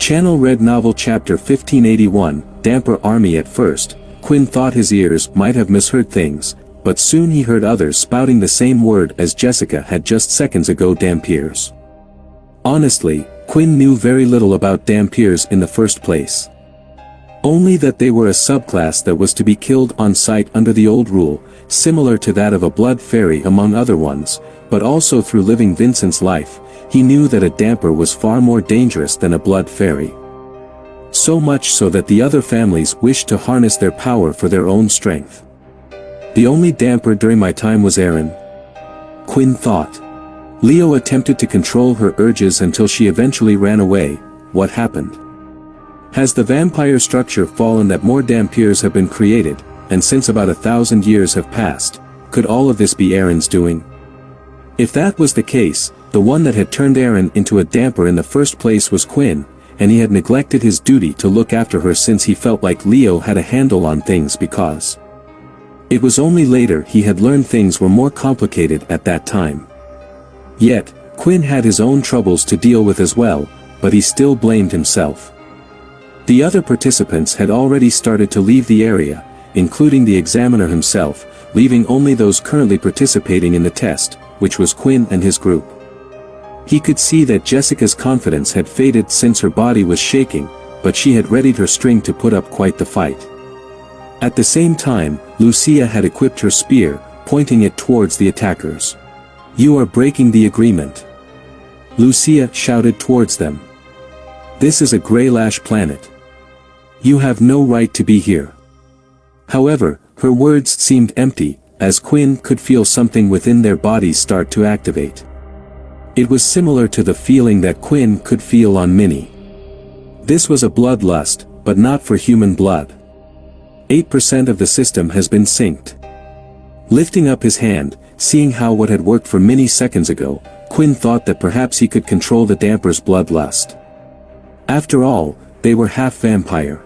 Channel Read Novel Chapter 1581, Dhampir Army. At first, Quinn thought his ears might have misheard things, but soon he heard others spouting the same word as Jessica had just seconds ago. Dhampirs. Honestly, Quinn knew very little about Dhampirs in the first place. Only that they were a subclass that was to be killed on sight under the old rule, similar to that of a blood fairy among other ones, but also through living Vincent's life, he knew that a Dhampir was far more dangerous than a blood fairy. So much so that the other families wished to harness their power for their own strength. The only Dhampir during my time was Erin, Quinn thought. Leo attempted to control her urges until she eventually ran away. What happened? Has the vampire structure fallen that more Dhampirs have been created, and since about 1,000 years have passed, could all of this be Erin's doing? If that was the case, the one that had turned Erin into a Dhampir in the first place was Quinn, and he had neglected his duty to look after her since he felt like Leo had a handle on things because it was only later he had learned things were more complicated at that time. Yet, Quinn had his own troubles to deal with as well, but he still blamed himself. The other participants had already started to leave the area, including the examiner himself, leaving only those currently participating in the test, which was Quinn and his group. He could see that Jessica's confidence had faded since her body was shaking, but she had readied her string to put up quite the fight. At the same time, Lucia had equipped her spear, pointing it towards the attackers. "You are breaking the agreement," Lucia shouted towards them. "This is a Greylash planet. You have no right to be here." However, her words seemed empty, as Quinn could feel something within their bodies start to activate. It was similar to the feeling that Quinn could feel on Minnie. This was a bloodlust, but not for human blood. 8% of the system has been synced. Lifting up his hand, seeing how what had worked for many seconds ago, Quinn thought that perhaps he could control the Dhampir's bloodlust. After all, they were half vampire.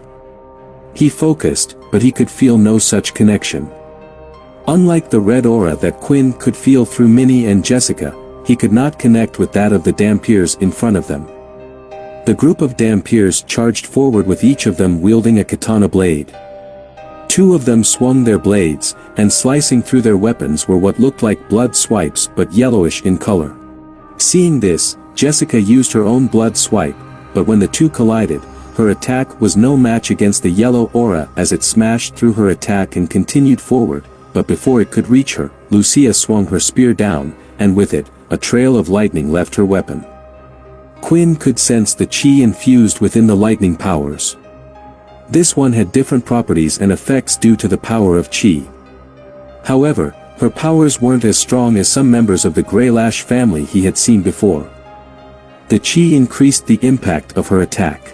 He focused, but he could feel no such connection. Unlike the red aura that Quinn could feel through Minnie and Jessica, he could not connect with that of the Dhampirs in front of them. The group of Dhampirs charged forward with each of them wielding a katana blade. Two of them swung their blades, and slicing through their weapons were what looked like blood swipes but yellowish in color. Seeing this, Jessica used her own blood swipe, but when the two collided, her attack was no match against the yellow aura as it smashed through her attack and continued forward, but before it could reach her, Lucia swung her spear down, and with it, a trail of lightning left her weapon. Quinn could sense the chi infused within the lightning powers. This one had different properties and effects due to the power of chi. However, her powers weren't as strong as some members of the Greylash family he had seen before. The chi increased the impact of her attack.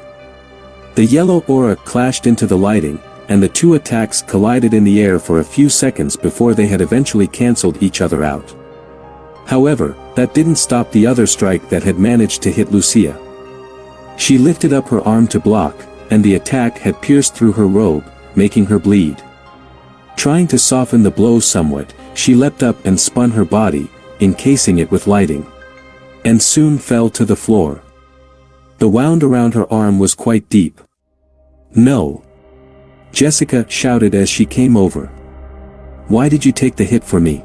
The yellow aura clashed into the lighting, and the two attacks collided in the air for a few seconds before they had eventually cancelled each other out. However, that didn't stop the other strike that had managed to hit Lucia. She lifted up her arm to block, and the attack had pierced through her robe, making her bleed. Trying to soften the blow somewhat, she leapt up and spun her body, encasing it with lighting, and soon fell to the floor. The wound around her arm was quite deep. "No!" Jessica shouted as she came over. "Why did you take the hit for me?"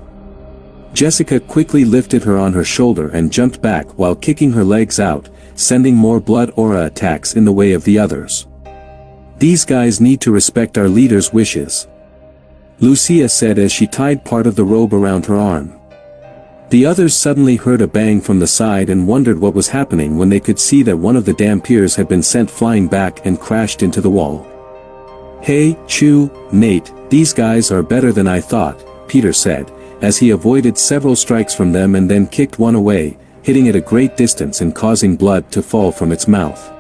Jessica quickly lifted her on her shoulder and jumped back while kicking her legs out, sending more blood aura attacks in the way of the others. "These guys need to respect our leader's wishes," Lucia said as she tied part of the robe around her arm. The others suddenly heard a bang from the side and wondered what was happening when they could see that one of the Dhampirs had been sent flying back and crashed into the wall. "Hey, Chu, Nate, these guys are better than I thought," Peter said, as he avoided several strikes from them and then kicked one away, hitting it a great distance and causing blood to fall from its mouth.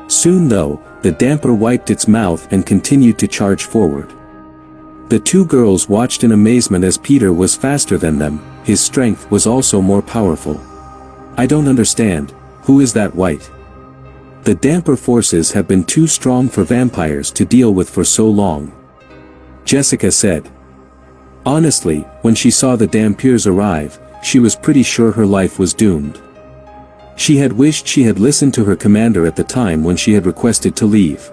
Soon though, the Dhampir wiped its mouth and continued to charge forward. The two girls watched in amazement as Peter was faster than them. His strength was also more powerful. "I don't understand, who is that white?" The Dhampir forces have been too strong for vampires to deal with for so long, Jessica said. Honestly, when she saw the Dhampirs arrive, she was pretty sure her life was doomed. She had wished she had listened to her commander at the time when she had requested to leave.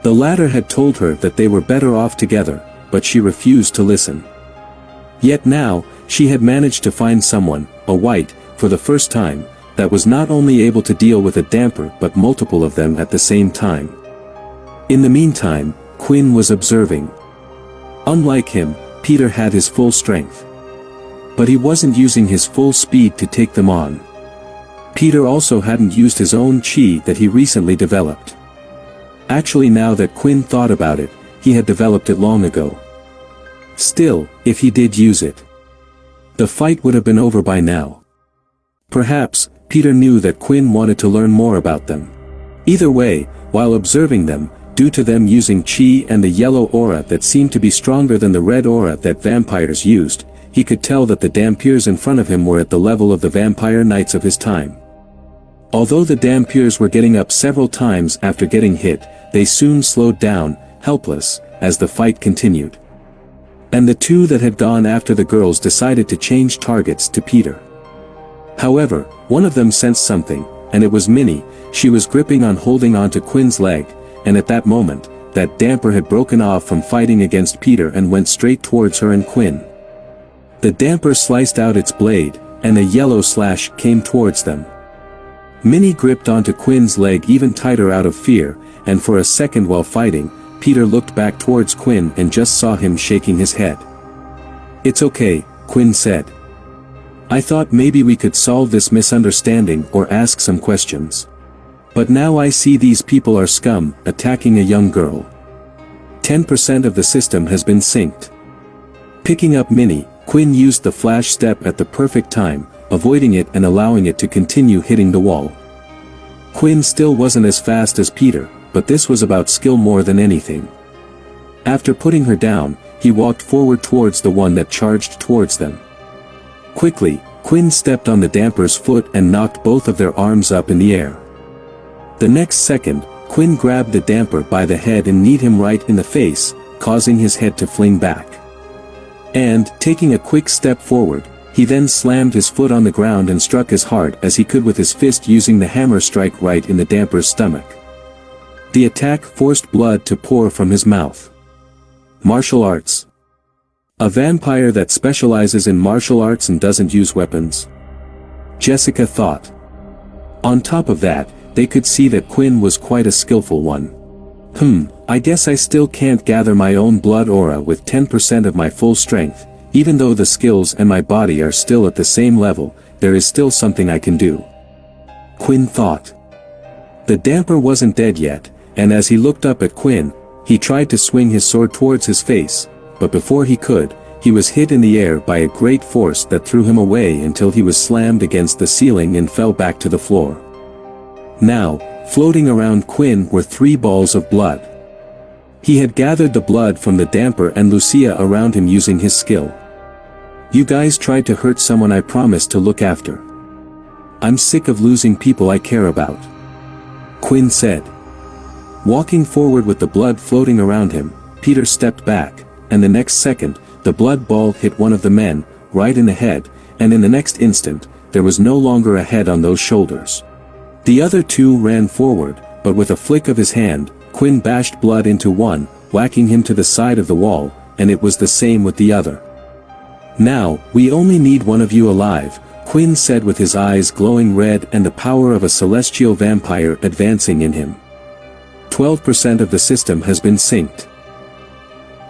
The latter had told her that they were better off together, but she refused to listen. Yet now, she had managed to find someone, a white, for the first time, that was not only able to deal with a damper but multiple of them at the same time. In the meantime, Quinn was observing. Unlike him, Peter had his full strength. But he wasn't using his full speed to take them on. Peter also hadn't used his own chi that he recently developed. Actually, now that Quinn thought about it, he had developed it long ago. Still, if he did use it, the fight would have been over by now. Perhaps, Peter knew that Quinn wanted to learn more about them. Either way, while observing them, due to them using chi and the yellow aura that seemed to be stronger than the red aura that vampires used, he could tell that the Dhampirs in front of him were at the level of the vampire knights of his time. Although the Dhampirs were getting up several times after getting hit, they soon slowed down, helpless, as the fight continued. And the two that had gone after the girls decided to change targets to Peter. However, one of them sensed something, and it was Minnie. She was gripping on holding onto Quinn's leg, and at that moment, that damper had broken off from fighting against Peter and went straight towards her and Quinn. The damper sliced out its blade, and a yellow slash came towards them. Minnie gripped onto Quinn's leg even tighter out of fear, and for a second while fighting, Peter looked back towards Quinn and just saw him shaking his head. "It's okay," Quinn said. "I thought maybe we could solve this misunderstanding or ask some questions. But now I see these people are scum, attacking a young girl. 10% of the system has been synced." Picking up Minnie, Quinn used the flash step at the perfect time, avoiding it and allowing it to continue hitting the wall. Quinn still wasn't as fast as Peter, but this was about skill more than anything. After putting her down, he walked forward towards the one that charged towards them. Quickly, Quinn stepped on the damper's foot and knocked both of their arms up in the air. The next second, Quinn grabbed the damper by the head and kneed him right in the face, causing his head to fling back. And, taking a quick step forward, he then slammed his foot on the ground and struck as hard as he could with his fist, using the hammer strike right in the damper's stomach. The attack forced blood to pour from his mouth. Martial arts. A vampire that specializes in martial arts and doesn't use weapons? Jessica thought. On top of that, they could see that Quinn was quite a skillful one. I guess I still can't gather my own blood aura with 10% of my full strength. Even though the skills and my body are still at the same level, there is still something I can do. Quinn thought. The damper wasn't dead yet, and as he looked up at Quinn, he tried to swing his sword towards his face, but before he could, he was hit in the air by a great force that threw him away until he was slammed against the ceiling and fell back to the floor. Now, floating around Quinn were 3 balls of blood. He had gathered the blood from the damper and Lucia around him using his skill. "You guys tried to hurt someone I promised to look after. I'm sick of losing people I care about," Quinn said. Walking forward with the blood floating around him, Peter stepped back, and the next second, the blood ball hit one of the men, right in the head, and in the next instant, there was no longer a head on those shoulders. The other two ran forward, but with a flick of his hand, Quinn bashed blood into one, whacking him to the side of the wall, and it was the same with the other. "Now, we only need one of you alive," Quinn said with his eyes glowing red and the power of a celestial vampire advancing in him. 12% of the system has been synced.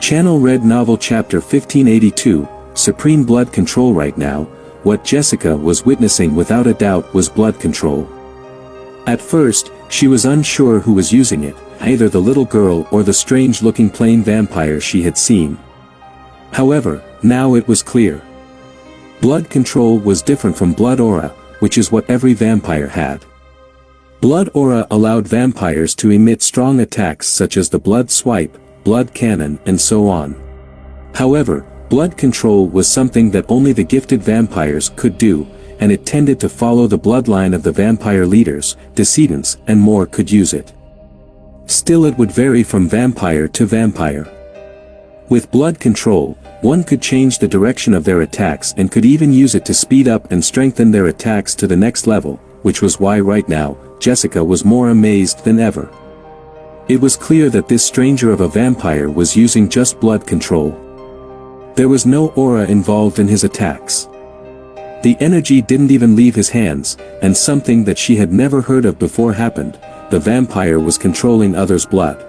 Channel Red Novel Chapter 1582, Supreme Blood Control. Right now, what Jessica was witnessing without a doubt was blood control. At first, she was unsure who was using it, either the little girl or the strange-looking plain vampire she had seen. However, now it was clear. Blood control was different from blood aura, which is what every vampire had. Blood aura allowed vampires to emit strong attacks such as the blood swipe, blood cannon, and so on. However, blood control was something that only the gifted vampires could do, and it tended to follow the bloodline of the vampire leaders, descendants, and more could use it. Still, it would vary from vampire to vampire. With blood control, one could change the direction of their attacks and could even use it to speed up and strengthen their attacks to the next level, which was why right now, Jessica was more amazed than ever. It was clear that this stranger of a vampire was using just blood control. There was no aura involved in his attacks. The energy didn't even leave his hands, and something that she had never heard of before happened: the vampire was controlling others' blood.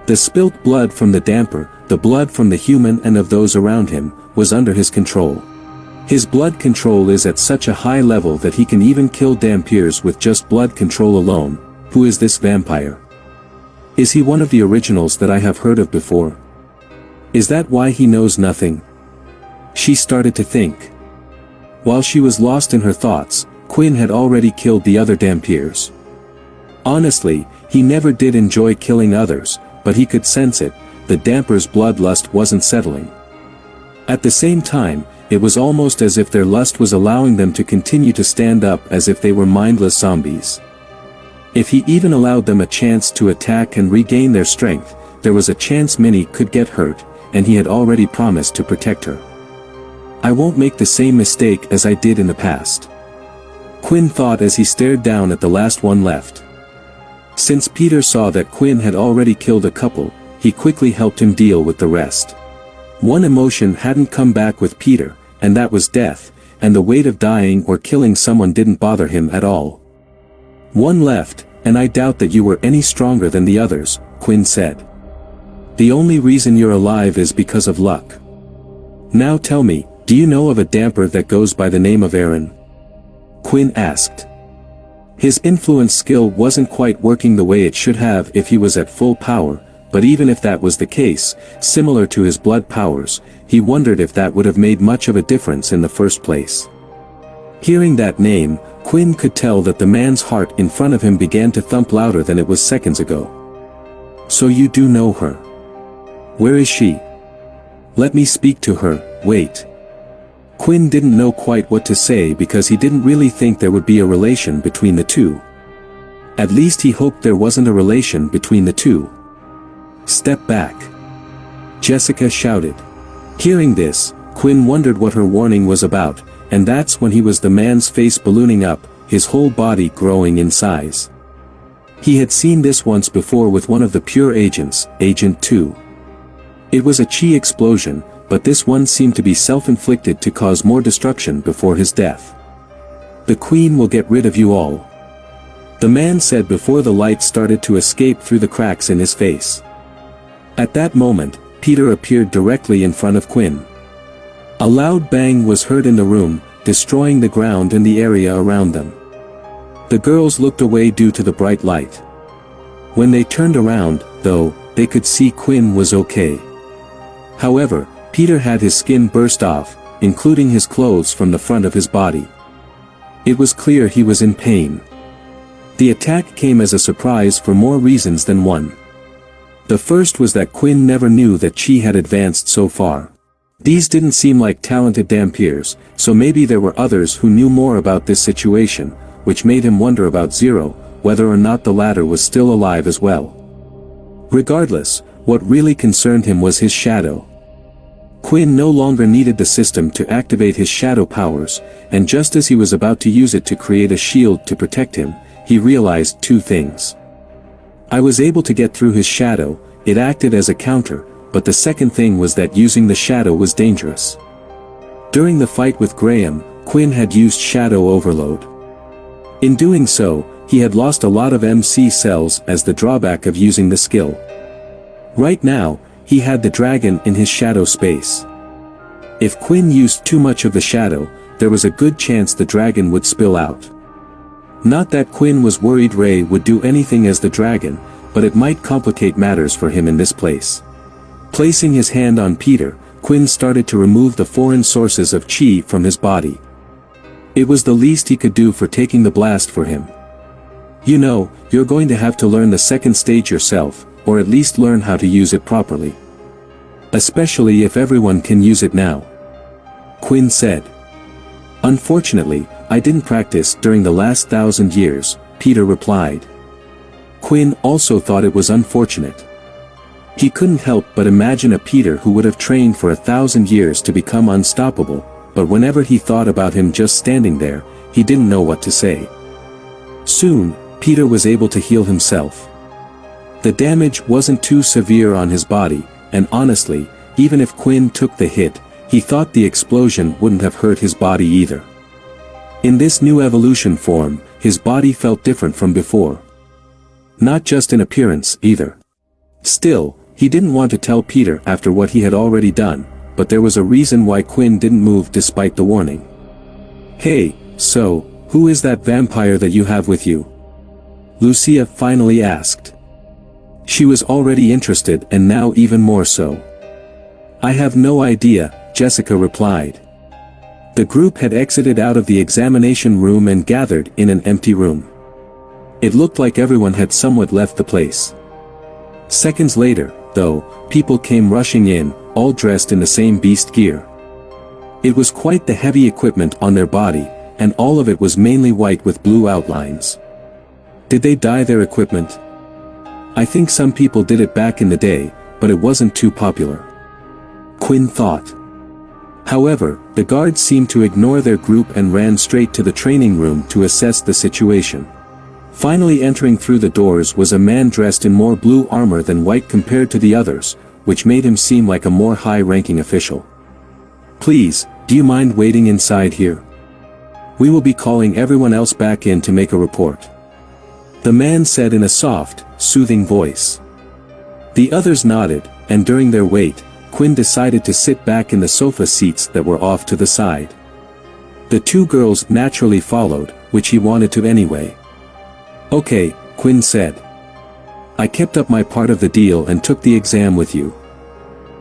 The spilt blood from the damper, the blood from the human and of those around him, was under his control. His blood control is at such a high level that he can even kill Dhampirs with just blood control alone. Who is this vampire? Is he one of the originals that I have heard of before? Is that why he knows nothing? She started to think. While she was lost in her thoughts, Quinn had already killed the other Dhampirs. Honestly, he never did enjoy killing others, but he could sense it: the Dhampir's bloodlust wasn't settling. At the same time, it was almost as if their lust was allowing them to continue to stand up as if they were mindless zombies. If he even allowed them a chance to attack and regain their strength, there was a chance Minnie could get hurt, and he had already promised to protect her. I won't make the same mistake as I did in the past, Quinn thought as he stared down at the last one left. Since Peter saw that Quinn had already killed a couple, he quickly helped him deal with the rest. One emotion hadn't come back with Peter, and that was death, and the weight of dying or killing someone didn't bother him at all. One left, and I doubt that you were any stronger than the others, Quinn said. The only reason you're alive is because of luck. Now tell me, do you know of a damper that goes by the name of Aaron? Quinn asked. His influence skill wasn't quite working the way it should have if he was at full power, but even if that was the case, similar to his blood powers, he wondered if that would have made much of a difference in the first place. Hearing that name, Quinn could tell that the man's heart in front of him began to thump louder than it was seconds ago. So you do know her? Where is she? Let me speak to her. Wait. Quinn didn't know quite what to say because he didn't really think there would be a relation between the two. At least he hoped there wasn't a relation between the two. Step back, Jessica shouted. Hearing this, Quinn wondered what her warning was about, and that's when he was the man's face ballooning up, his whole body growing in size. He had seen this once before with one of the pure agents, Agent 2. It was a chi explosion, but this one seemed to be self-inflicted to cause more destruction before his death. The Queen will get rid of you all, the man said before the light started to escape through the cracks in his face. At that moment, Peter appeared directly in front of Quinn. A loud bang was heard in the room, destroying the ground and the area around them. The girls looked away due to the bright light. When they turned around, though, they could see Quinn was okay. However, Peter had his skin burst off, including his clothes from the front of his body. It was clear he was in pain. The attack came as a surprise for more reasons than one. The first was that Quinn never knew that Chi had advanced so far. These didn't seem like talented Dhampirs, so maybe there were others who knew more about this situation, which made him wonder about Zero, whether or not the latter was still alive as well. Regardless, what really concerned him was his shadow. Quinn no longer needed the system to activate his shadow powers, and just as he was about to use it to create a shield to protect him, he realized two things. I was able to get through his shadow, it acted as a counter, but the second thing was that using the shadow was dangerous. During the fight with Graham, Quinn had used shadow overload. In doing so, he had lost a lot of MC cells as the drawback of using the skill. Right now, he had the dragon in his shadow space. If Quinn used too much of the shadow, there was a good chance the dragon would spill out. Not that Quinn was worried Ray would do anything as the dragon, but it might complicate matters for him in this place. Placing his hand on Peter, Quinn started to remove the foreign sources of chi from his body. It was the least he could do for taking the blast for him. You know, you're going to have to learn the second stage yourself, or at least learn how to use it properly. Especially if everyone can use it now, Quinn said. Unfortunately, I didn't practice during the last 1,000 years, Peter replied. Quinn also thought it was unfortunate. He couldn't help but imagine a Peter who would have trained for 1,000 years to become unstoppable, but whenever he thought about him just standing there, he didn't know what to say. Soon, Peter was able to heal himself. The damage wasn't too severe on his body, and honestly, even if Quinn took the hit, he thought the explosion wouldn't have hurt his body either. In this new evolution form, his body felt different from before. Not just in appearance, either. Still, he didn't want to tell Peter after what he had already done, but there was a reason why Quinn didn't move despite the warning. "Hey, so, who is that vampire that you have with you?" Lucia finally asked. She was already interested and now even more so. "I have no idea," Jessica replied. The group had exited out of the examination room and gathered in an empty room. It looked like everyone had somewhat left the place. Seconds later, though, people came rushing in, all dressed in the same beast gear. It was quite the heavy equipment on their body, and all of it was mainly white with blue outlines. Did they dye their equipment? I think some people did it back in the day, but it wasn't too popular. Quinn thought. However, the guards seemed to ignore their group and ran straight to the training room to assess the situation. Finally entering through the doors was a man dressed in more blue armor than white compared to the others, which made him seem like a more high-ranking official. "Please, do you mind waiting inside here? We will be calling everyone else back in to make a report," the man said in a soft, soothing voice. The others nodded, and during their wait, Quinn decided to sit back in the sofa seats that were off to the side. The two girls naturally followed, which he wanted to anyway. "Okay," Quinn said. "I kept up my part of the deal and took the exam with you.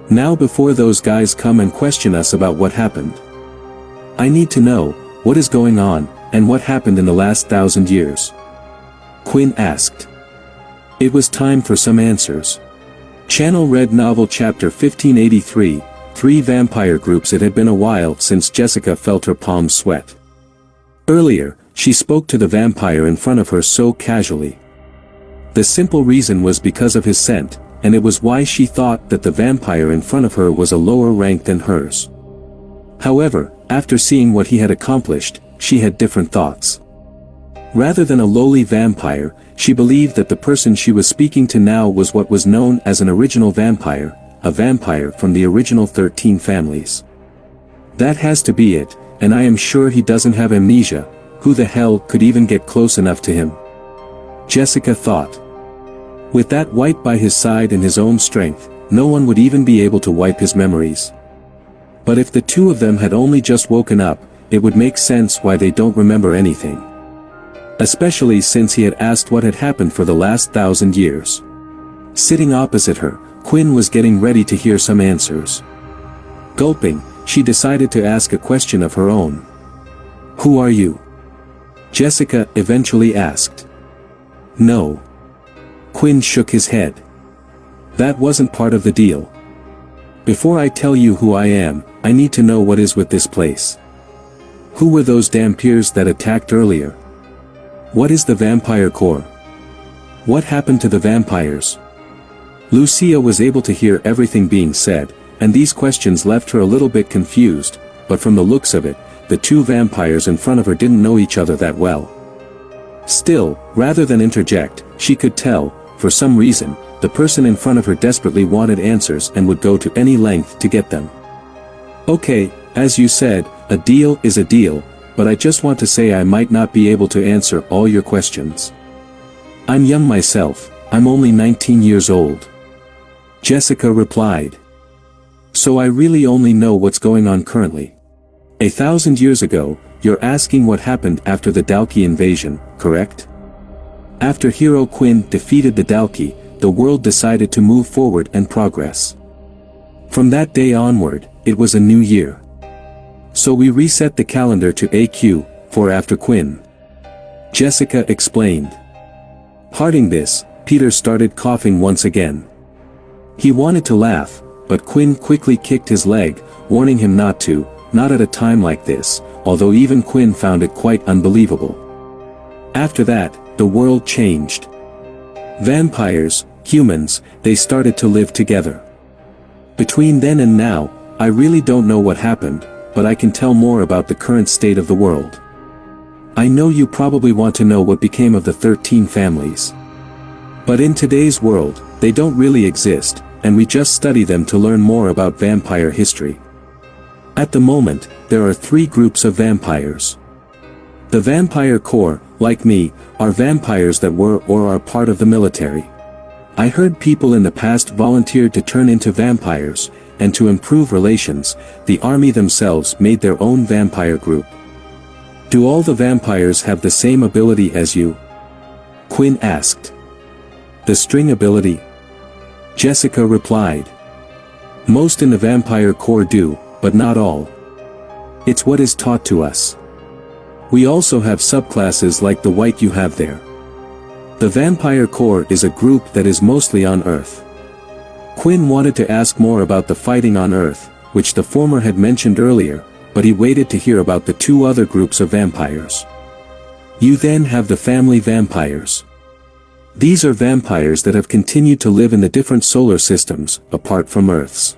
Now before those guys come and question us about what happened, I need to know, what is going on, and what happened in the last 1,000 years?" Quinn asked. It was time for some answers. Channel Read Novel Chapter 1583, Three Vampire Groups. It had been a while since Jessica felt her palms sweat. Earlier, she spoke to the vampire in front of her so casually. The simple reason was because of his scent, and it was why she thought that the vampire in front of her was a lower rank than hers. However, after seeing what he had accomplished, she had different thoughts. Rather than a lowly vampire, she believed that the person she was speaking to now was what was known as an original vampire, a vampire from the original 13 families. That has to be it, and I am sure he doesn't have amnesia. Who the hell could even get close enough to him? Jessica thought. With that white by his side and his own strength, no one would even be able to wipe his memories. But if the two of them had only just woken up, it would make sense why they don't remember anything. Especially since he had asked what had happened for the last 1,000 years. Sitting opposite her, Quinn was getting ready to hear some answers. Gulping, she decided to ask a question of her own. "Who are you?" Jessica eventually asked. "No." Quinn shook his head. "That wasn't part of the deal. Before I tell you who I am, I need to know what is with this place. Who were those Dhampirs that attacked earlier? What is the Vampire Corps? What happened to the vampires?" Lucia was able to hear everything being said, and these questions left her a little bit confused, but from the looks of it, the two vampires in front of her didn't know each other that well. Still, rather than interject, she could tell, for some reason, the person in front of her desperately wanted answers and would go to any length to get them. "Okay, as you said, a deal is a deal, but I just want to say I might not be able to answer all your questions. I'm young myself, I'm only 19 years old." Jessica replied. "So I really only know what's going on currently. 1,000 years ago, you're asking what happened after the Dalki invasion, correct? After Hero Quinn defeated the Dalki, the world decided to move forward and progress. From that day onward, it was a new year. So we reset the calendar to AQ, for after Quinn." Jessica explained. Hearing this, Peter started coughing once again. He wanted to laugh, but Quinn quickly kicked his leg, warning him not to, not at a time like this, although even Quinn found it quite unbelievable. After that, the world changed. Vampires, humans, they started to live together. Between then and now, I really don't know what happened, but I can tell more about the current state of the world. I know you probably want to know what became of the 13 families. But in today's world, they don't really exist, and we just study them to learn more about vampire history. At the moment, there are 3 groups of vampires. The vampire corps, like me, are vampires that were or are part of the military. I heard people in the past volunteered to turn into vampires, and to improve relations, the army themselves made their own vampire group. Do all the vampires have the same ability as you? Quinn asked. The string ability? Jessica replied. Most in the vampire corps do, but not all. It's what is taught to us. We also have subclasses like the white you have there. The vampire corps is a group that is mostly on Earth. Quinn wanted to ask more about the fighting on Earth, which the former had mentioned earlier, but he waited to hear about the 2 other groups of vampires. You then have the family vampires. These are vampires that have continued to live in the different solar systems, apart from Earth's.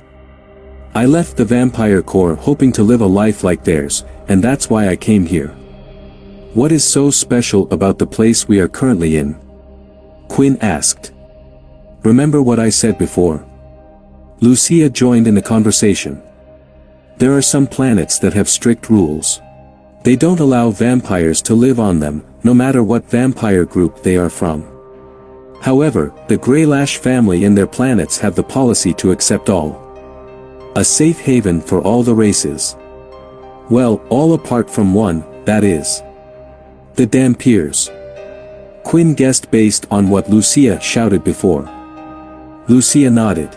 I left the vampire corps hoping to live a life like theirs, and that's why I came here. What is so special about the place we are currently in? Quinn asked. Remember what I said before? Lucia joined in the conversation. There are some planets that have strict rules. They don't allow vampires to live on them, no matter what vampire group they are from. However, the Greylash family and their planets have the policy to accept all. A safe haven for all the races. Well, all apart from one, that is. The Dhampirs. Quinn guessed based on what Lucia shouted before. Lucia nodded.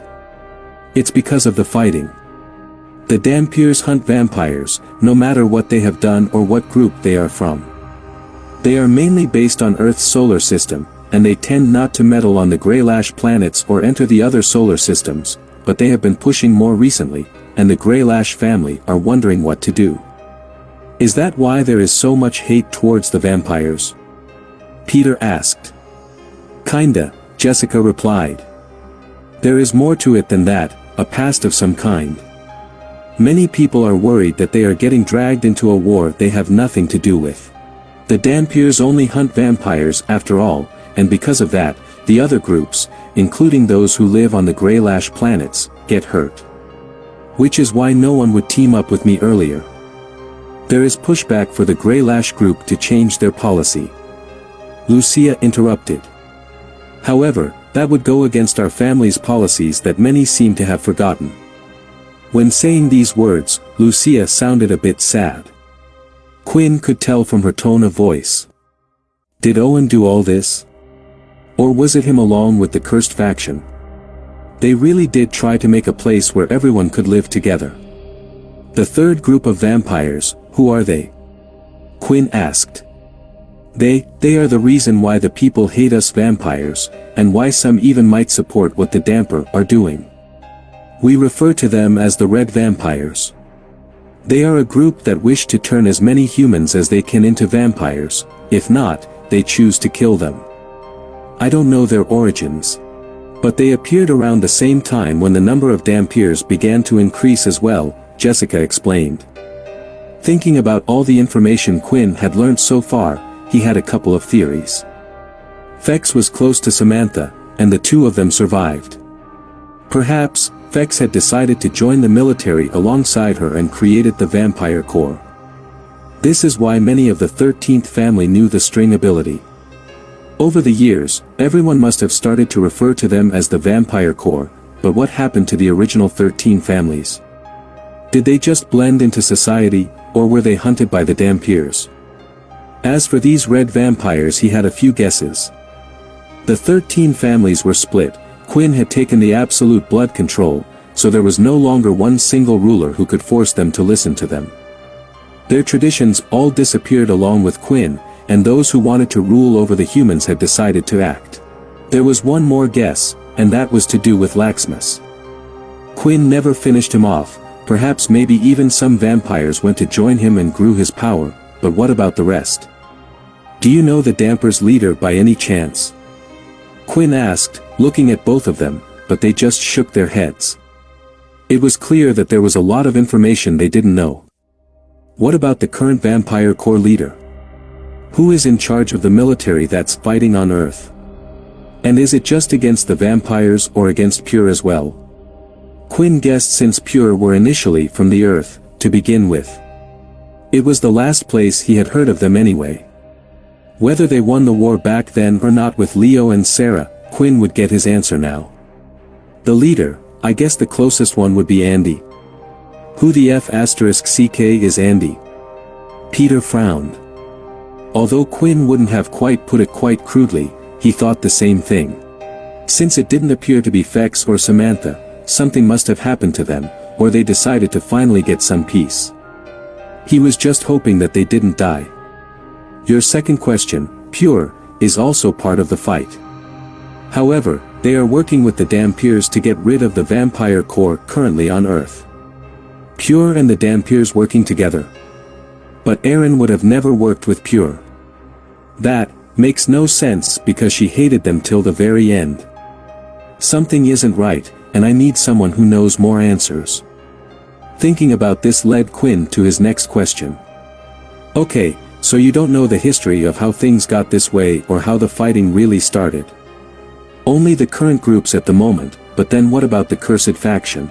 It's because of the fighting. The Dhampirs hunt vampires, no matter what they have done or what group they are from. They are mainly based on Earth's solar system, and they tend not to meddle on the Greylash planets or enter the other solar systems, but they have been pushing more recently, and the Greylash family are wondering what to do. Is that why there is so much hate towards the vampires? Peter asked. Kinda, Jessica replied. There is more to it than that, a past of some kind. Many people are worried that they are getting dragged into a war they have nothing to do with. The Dhampirs only hunt vampires after all, and because of that, the other groups, including those who live on the Greylash planets, get hurt. Which is why no one would team up with me earlier. There is pushback for the Greylash group to change their policy. Lucia interrupted. However, that would go against our family's policies that many seem to have forgotten. When saying these words, Lucia sounded a bit sad. Quinn could tell from her tone of voice. Did Owen do all this? Or was it him along with the cursed faction? They really did try to make a place where everyone could live together. The 3rd group of vampires, who are they? Quinn asked. They are the reason why the people hate us vampires, and why some even might support what the Dhampir are doing. We refer to them as the Red Vampires. They are a group that wish to turn as many humans as they can into vampires, if not, they choose to kill them. I don't know their origins. But they appeared around the same time when the number of Dhampirs began to increase as well, Jessica explained. Thinking about all the information Quinn had learned so far, he had a couple of theories. Fex was close to Samantha, and the 2 of them survived. Perhaps, Fex had decided to join the military alongside her and created the Vampire Corps. This is why many of the 13th family knew the string ability. Over the years, everyone must have started to refer to them as the Vampire Corps, but what happened to the original 13 families? Did they just blend into society, or were they hunted by the Dhampirs? As for these red vampires, he had a few guesses. The 13 families were split. Quinn had taken the absolute blood control, so there was no longer one single ruler who could force them to listen to them. Their traditions all disappeared along with Quinn, and those who wanted to rule over the humans had decided to act. There was one more guess, and that was to do with Laxmus. Quinn never finished him off. Perhaps maybe even some vampires went to join him and grew his power, but what about the rest? Do you know the Dhampir's leader by any chance? Quinn asked, looking at both of them, but they just shook their heads. It was clear that there was a lot of information they didn't know. What about the current Vampire Corps leader? Who is in charge of the military that's fighting on Earth? And is it just against the vampires or against Pure as well? Quinn guessed since Pure were initially from the Earth, to begin with. It was the last place he had heard of them anyway. Whether they won the war back then or not with Leo and Sarah, Quinn would get his answer now. The leader, I guess the closest one would be Andy. Who the F***ck is Andy? Peter frowned. Although Quinn wouldn't have quite put it quite crudely, he thought the same thing. Since it didn't appear to be Fex or Samantha, something must have happened to them, or they decided to finally get some peace. He was just hoping that they didn't die. Your second question, Pure, is also part of the fight. However, they are working with the Dhampirs to get rid of the vampire core currently on Earth. Pure and the Dhampirs working together. But Erin would have never worked with Pure. That makes no sense because she hated them till the very end. Something isn't right, and I need someone who knows more answers. Thinking about this led Quinn to his next question. Okay, so you don't know the history of how things got this way or how the fighting really started. Only the current groups at the moment, but then what about the cursed faction?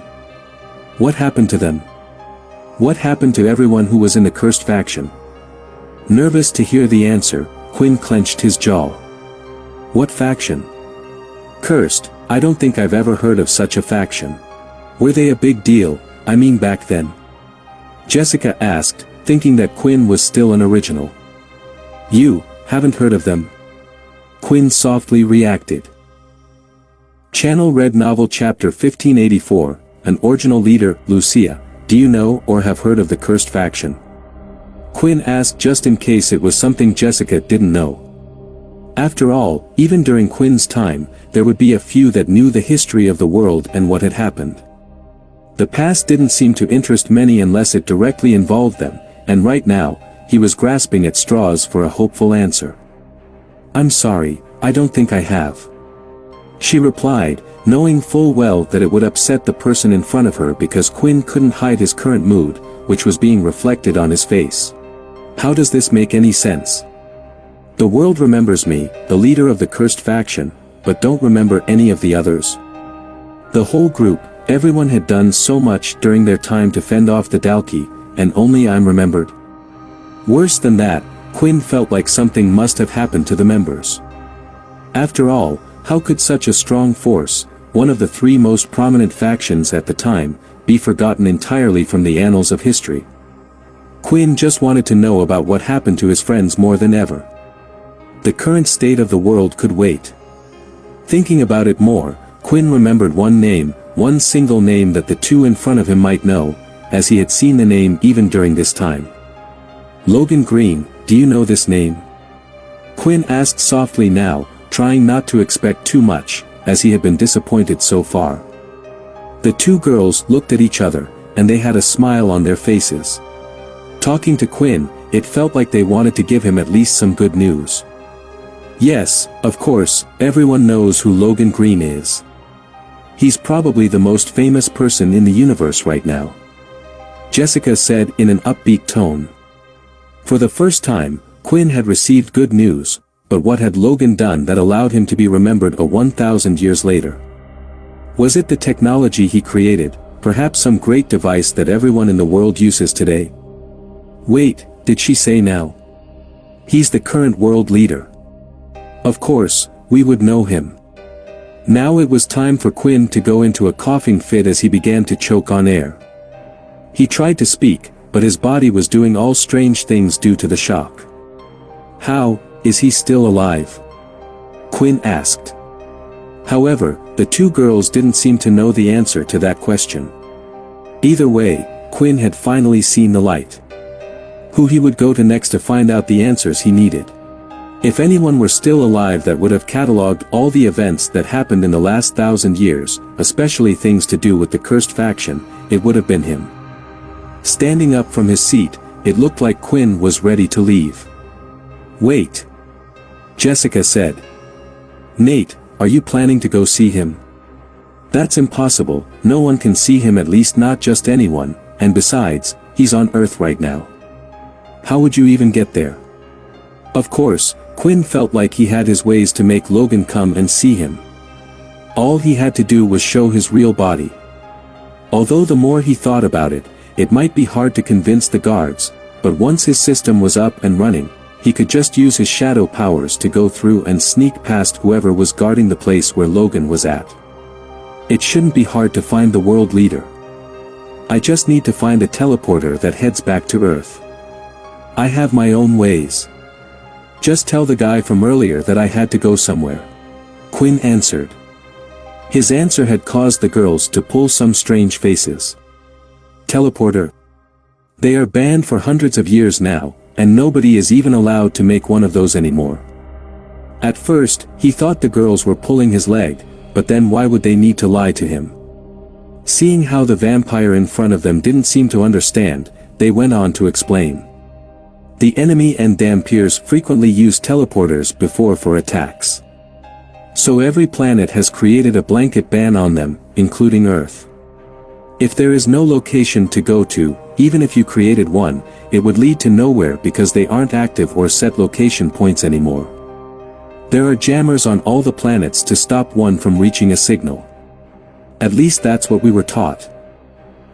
What happened to them? What happened to everyone who was in the cursed faction? Nervous to hear the answer, Quinn clenched his jaw. What faction? Cursed, I don't think I've ever heard of such a faction. Were they a big deal, I mean back then? Jessica asked, thinking that Quinn was still an original. You haven't heard of them? Quinn softly reacted. Channel Read Novel Chapter 1584, An Original Leader, Lucia, do you know or have heard of the cursed faction? Quinn asked just in case it was something Jessica didn't know. After all, even during Quinn's time, there would be a few that knew the history of the world and what had happened. The past didn't seem to interest many unless it directly involved them, and right now, he was grasping at straws for a hopeful answer. I'm sorry, I don't think I have. She replied, knowing full well that it would upset the person in front of her because Quinn couldn't hide his current mood, which was being reflected on his face. How does this make any sense? The world remembers me, the leader of the cursed faction, but don't remember any of the others. The whole group, everyone had done so much during their time to fend off the Dalki, and only I'm remembered. Worse than that, Quinn felt like something must have happened to the members. After all, how could such a strong force, one of the three most prominent factions at the time, be forgotten entirely from the annals of history? Quinn just wanted to know about what happened to his friends more than ever. The current state of the world could wait. Thinking about it more, Quinn remembered one name, one single name that the two in front of him might know, as he had seen the name even during this time. Logan Green, do you know this name? Quinn asked softly now, trying not to expect too much, as he had been disappointed so far. The two girls looked at each other, and they had a smile on their faces. Talking to Quinn, it felt like they wanted to give him at least some good news. Yes, of course, everyone knows who Logan Green is. He's probably the most famous person in the universe right now. Jessica said in an upbeat tone. For the first time, Quinn had received good news, but what had Logan done that allowed him to be remembered 1,000 years later? Was it the technology he created, perhaps some great device that everyone in the world uses today? Wait, did she say now? He's the current world leader. Of course, we would know him. Now it was time for Quinn to go into a coughing fit as he began to choke on air. He tried to speak, but his body was doing all strange things due to the shock. How is he still alive? Quinn asked. However, the two girls didn't seem to know the answer to that question. Either way, Quinn had finally seen the light. Who he would go to next to find out the answers he needed. If anyone were still alive that would have catalogued all the events that happened in the last 1,000 years, especially things to do with the cursed faction, it would have been him. Standing up from his seat, it looked like Quinn was ready to leave. Wait. Jessica said. Nate, are you planning to go see him? That's impossible, no one can see him, at least not just anyone, and besides, he's on Earth right now. How would you even get there? Of course, Quinn felt like he had his ways to make Logan come and see him. All he had to do was show his real body. Although the more he thought about it, it might be hard to convince the guards, but once his system was up and running, he could just use his shadow powers to go through and sneak past whoever was guarding the place where Logan was at. It shouldn't be hard to find the world leader. I just need to find a teleporter that heads back to Earth. I have my own ways. Just tell the guy from earlier that I had to go somewhere. Quinn answered. His answer had caused the girls to pull some strange faces. Teleporter. They are banned for hundreds of years now, and nobody is even allowed to make one of those anymore. At first, he thought the girls were pulling his leg, but then why would they need to lie to him? Seeing how the vampire in front of them didn't seem to understand, they went on to explain. The enemy and Dhampirs frequently use teleporters before for attacks. So every planet has created a blanket ban on them, including Earth. If there is no location to go to, even if you created one, it would lead to nowhere because they aren't active or set location points anymore. There are jammers on all the planets to stop one from reaching a signal. At least that's what we were taught.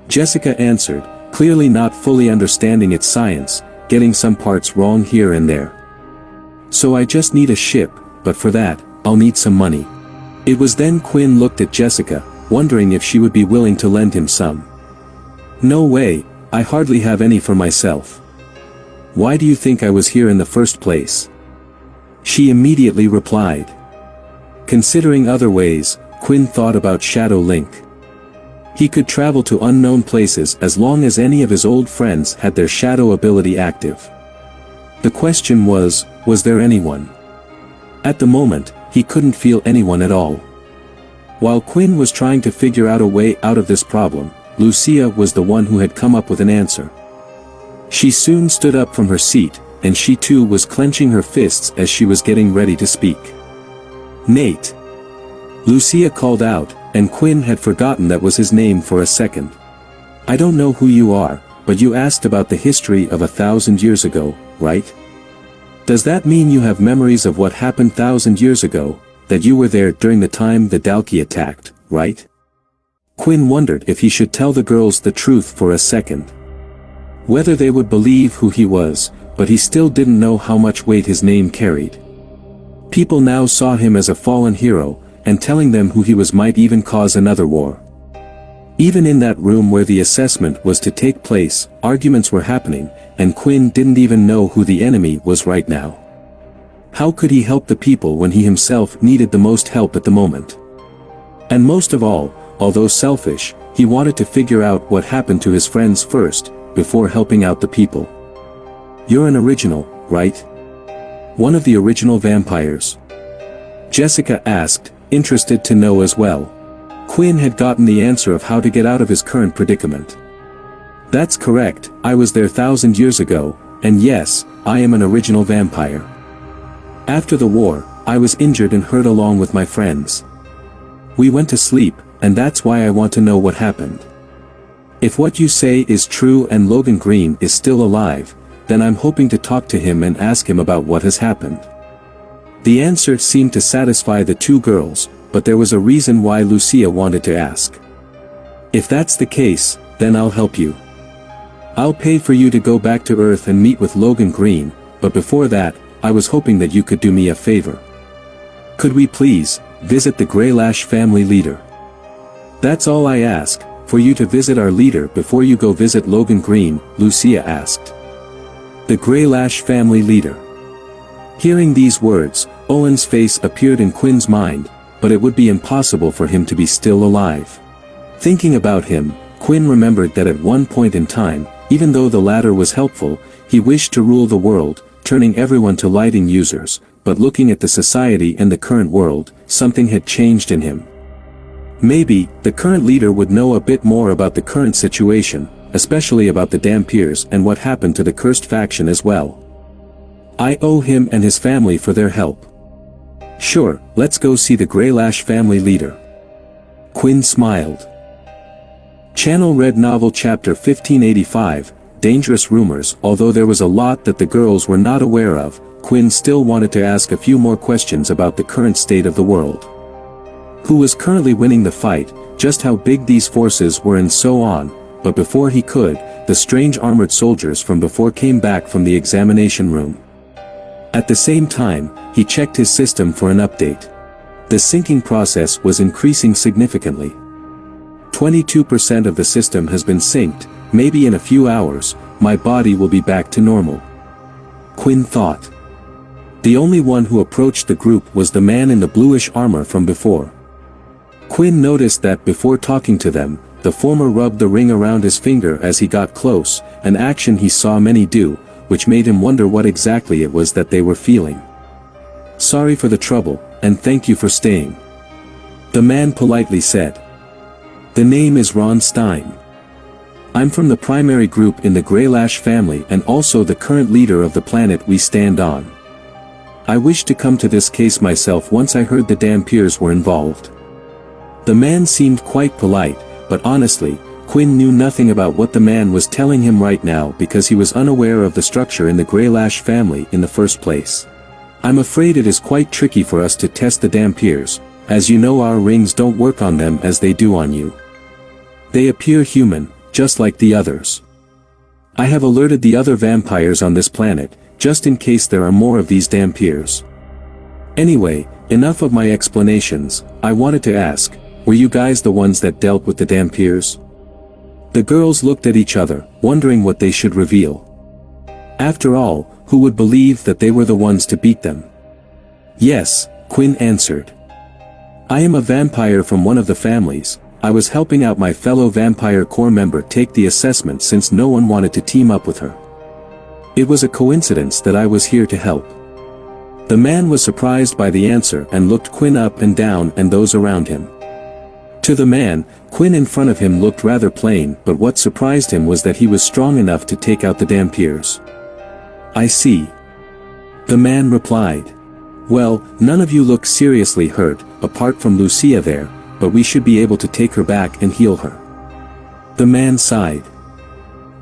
Jessica answered, clearly not fully understanding its science, getting some parts wrong here and there. So I just need a ship, but for that, I'll need some money. It was then Quinn looked at Jessica, wondering if she would be willing to lend him some. No way, I hardly have any for myself. Why do you think I was here in the first place? She immediately replied. Considering other ways, Quinn thought about Shadow Link. He could travel to unknown places as long as any of his old friends had their shadow ability active. The question was there anyone? At the moment, he couldn't feel anyone at all. While Quinn was trying to figure out a way out of this problem, Lucia was the one who had come up with an answer. She soon stood up from her seat, and she too was clenching her fists as she was getting ready to speak. Nate. Lucia called out, and Quinn had forgotten that was his name for a second. I don't know who you are, but you asked about the history of 1,000 years ago, right? Does that mean you have memories of what happened 1,000 years ago, that you were there during the time the Dalki attacked, right? Quinn wondered if he should tell the girls the truth for a second. Whether they would believe who he was, but he still didn't know how much weight his name carried. People now saw him as a fallen hero, and telling them who he was might even cause another war. Even in that room where the assessment was to take place, arguments were happening, and Quinn didn't even know who the enemy was right now. How could he help the people when he himself needed the most help at the moment? And most of all, although selfish, he wanted to figure out what happened to his friends first, before helping out the people. You're an original, right? One of the original vampires? Jessica asked, interested to know as well. Quinn had gotten the answer of how to get out of his current predicament. That's correct, I was there 1,000 years ago, and yes, I am an original vampire. After the war, I was injured and hurt along with my friends. We went to sleep, and that's why I want to know what happened. If what you say is true and Logan Green is still alive, then I'm hoping to talk to him and ask him about what has happened. The answer seemed to satisfy the two girls, but there was a reason why Lucia wanted to ask. If that's the case, then I'll help you. I'll pay for you to go back to Earth and meet with Logan Green, but before that, I was hoping that you could do me a favor. Could we please visit the Greylash family leader? That's all I ask, for you to visit our leader before you go visit Logan Green, Lucia asked. The Greylash family leader. Hearing these words, Owen's face appeared in Quinn's mind, but it would be impossible for him to be still alive. Thinking about him, Quinn remembered that at one point in time, even though the latter was helpful, he wished to rule the world, turning everyone to lighting users, but looking at the society and the current world, something had changed in him. Maybe, the current leader would know a bit more about the current situation, especially about the Dhampirs and what happened to the cursed faction as well. I owe him and his family for their help. Sure, let's go see the Greylash family leader. Quinn smiled. Channel Red Novel Chapter 1585, dangerous rumors. Although there was a lot that the girls were not aware of, Quinn still wanted to ask a few more questions about the current state of the world. Who was currently winning the fight, just how big these forces were and so on, but before he could, the strange armored soldiers from before came back from the examination room. At the same time, he checked his system for an update. The syncing process was increasing significantly. 22% of the system has been synced. Maybe in a few hours, my body will be back to normal. Quinn thought. The only one who approached the group was the man in the bluish armor from before. Quinn noticed that before talking to them, the former rubbed the ring around his finger as he got close, an action he saw many do, which made him wonder what exactly it was that they were feeling. Sorry for the trouble, and thank you for staying. The man politely said. The name is Ron Stein. I'm from the primary group in the Greylash family and also the current leader of the planet we stand on. I wished to come to this case myself once I heard the Dhampirs were involved. The man seemed quite polite, but honestly, Quinn knew nothing about what the man was telling him right now because he was unaware of the structure in the Greylash family in the first place. I'm afraid it is quite tricky for us to test the Dhampirs, as you know our rings don't work on them as they do on you. They appear human, just like the others. I have alerted the other vampires on this planet, just in case there are more of these Dhampirs. Anyway, enough of my explanations. I wanted to ask, were you guys the ones that dealt with the Dhampirs? The girls looked at each other, wondering what they should reveal. After all, who would believe that they were the ones to beat them? Yes, Quinn answered. I am a vampire from one of the families. I was helping out my fellow Vampire Corps member take the assessment since no one wanted to team up with her. It was a coincidence that I was here to help. The man was surprised by the answer and looked Quinn up and down and those around him. To the man, Quinn in front of him looked rather plain, but what surprised him was that he was strong enough to take out the Dhampirs. I see. The man replied. Well, none of you look seriously hurt, apart from Lucia there, but we should be able to take her back and heal her. The man sighed.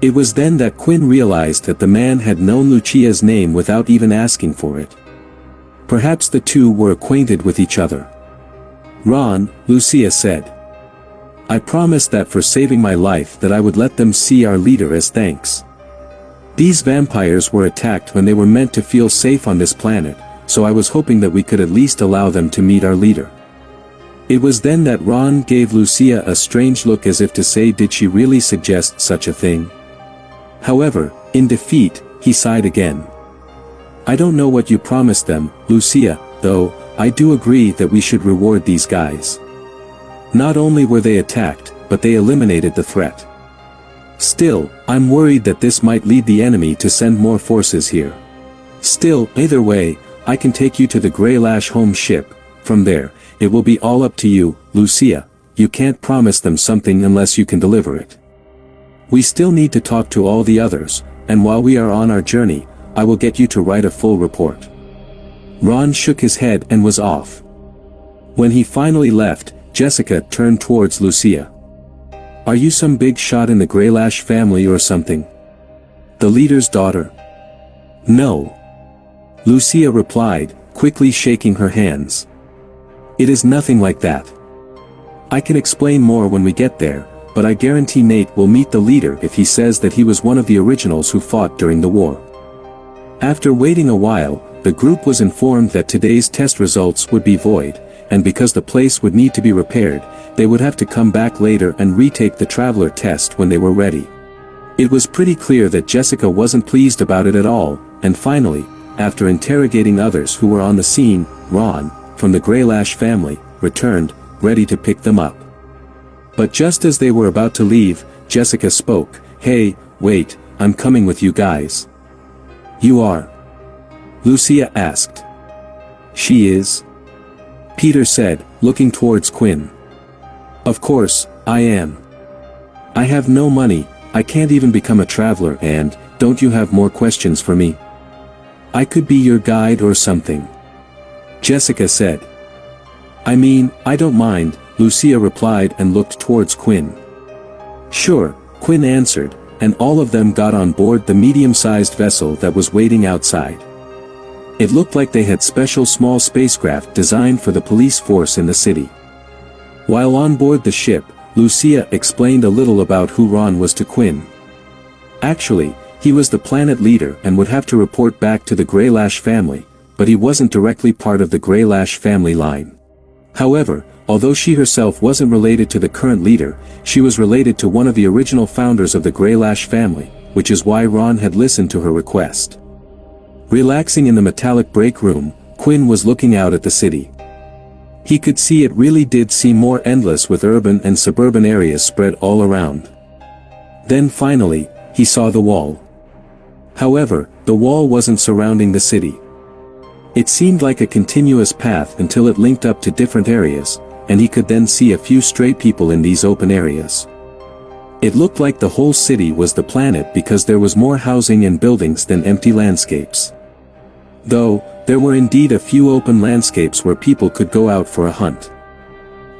It was then that Quinn realized that the man had known Lucia's name without even asking for it. Perhaps the two were acquainted with each other. Ron, Lucia said. I promised that for saving my life that I would let them see our leader as thanks. These vampires were attacked when they were meant to feel safe on this planet, so I was hoping that we could at least allow them to meet our leader. It was then that Ron gave Lucia a strange look as if to say, did she really suggest such a thing? However, in defeat, he sighed again. I don't know what you promised them, Lucia, though, I do agree that we should reward these guys. Not only were they attacked, but they eliminated the threat. Still, I'm worried that this might lead the enemy to send more forces here. Still, either way, I can take you to the Greylash home ship. From there, it will be all up to you, Lucia. You can't promise them something unless you can deliver it. We still need to talk to all the others, and while we are on our journey, I will get you to write a full report. Ron shook his head and was off. When he finally left, Jessica turned towards Lucia. Are you some big shot in the Greylash family or something? The leader's daughter? No. Lucia replied, quickly shaking her hands. It is nothing like that. I can explain more when we get there, but I guarantee Nate will meet the leader if he says that he was one of the originals who fought during the war. After waiting a while, the group was informed that today's test results would be void, and because the place would need to be repaired, they would have to come back later and retake the traveler test when they were ready. It was pretty clear that Jessica wasn't pleased about it at all, and finally, after interrogating others who were on the scene, Ron, from the Greylash family, returned, ready to pick them up. But just as they were about to leave, Jessica spoke. Hey, wait, I'm coming with you guys. You are? Lucia asked. She is? Peter said, looking towards Quinn. Of course, I am. I have no money, I can't even become a traveler, and, don't you have more questions for me? I could be your guide or something. Jessica said. I mean, I don't mind, Lucia replied and looked towards Quinn. Sure, Quinn answered, and all of them got on board the medium-sized vessel that was waiting outside. It looked like they had special small spacecraft designed for the police force in the city. While on board the ship, Lucia explained a little about who Ron was to Quinn. Actually, he was the planet leader and would have to report back to the Greylash family, but he wasn't directly part of the Greylash family line. However, although she herself wasn't related to the current leader, she was related to one of the original founders of the Greylash family, which is why Ron had listened to her request. Relaxing in the metallic break room, Quinn was looking out at the city. He could see it really did seem more endless with urban and suburban areas spread all around. Then finally, he saw the wall. However, the wall wasn't surrounding the city. It seemed like a continuous path until it linked up to different areas, and he could then see a few stray people in these open areas. It looked like the whole city was the planet because there was more housing and buildings than empty landscapes. Though, there were indeed a few open landscapes where people could go out for a hunt.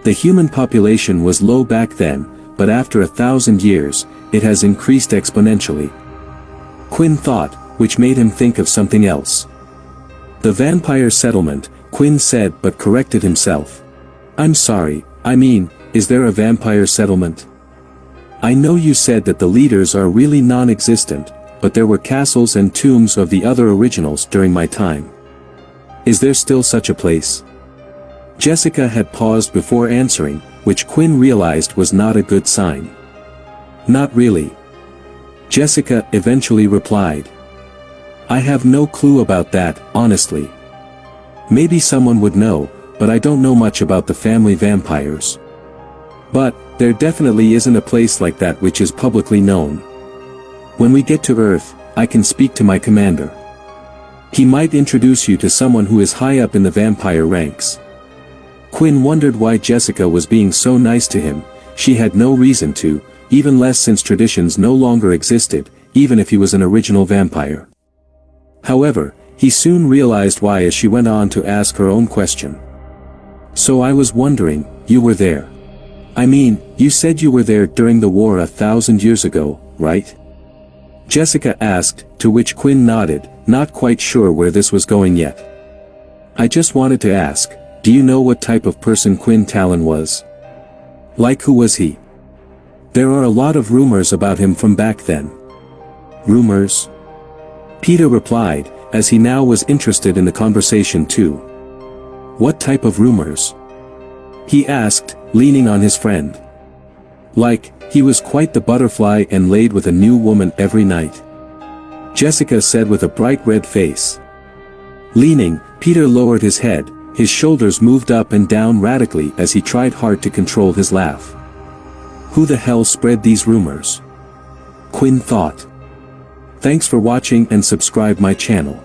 The human population was low back then, but after 1,000 years, it has increased exponentially. Quinn thought, which made him think of something else. The vampire settlement, Quinn said but corrected himself. I'm sorry, I mean, is there a vampire settlement? I know you said that the leaders are really non-existent, but there were castles and tombs of the other originals during my time. Is there still such a place? Jessica had paused before answering, which Quinn realized was not a good sign. Not really. Jessica eventually replied. I have no clue about that, honestly. Maybe someone would know, but I don't know much about the family vampires. But, there definitely isn't a place like that which is publicly known. When we get to Earth, I can speak to my commander. He might introduce you to someone who is high up in the vampire ranks. Quinn wondered why Jessica was being so nice to him. She had no reason to, even less since traditions no longer existed, even if he was an original vampire. However, he soon realized why as she went on to ask her own question. So I was wondering, you were there. I mean, you said you were there during the war 1,000 years ago, right? Jessica asked, to which Quinn nodded, not quite sure where this was going yet. I just wanted to ask, do you know what type of person Quinn Talon was? Like who was he? There are a lot of rumors about him from back then. Rumors? Peter replied, as he now was interested in the conversation too. What type of rumors? He asked, leaning on his friend. Like, he was quite the butterfly and laid with a new woman every night. Jessica said with a bright red face. Leaning, Peter lowered his head, his shoulders moved up and down radically as he tried hard to control his laugh. Who the hell spread these rumors? Quinn thought. Thanks for watching and subscribe my channel.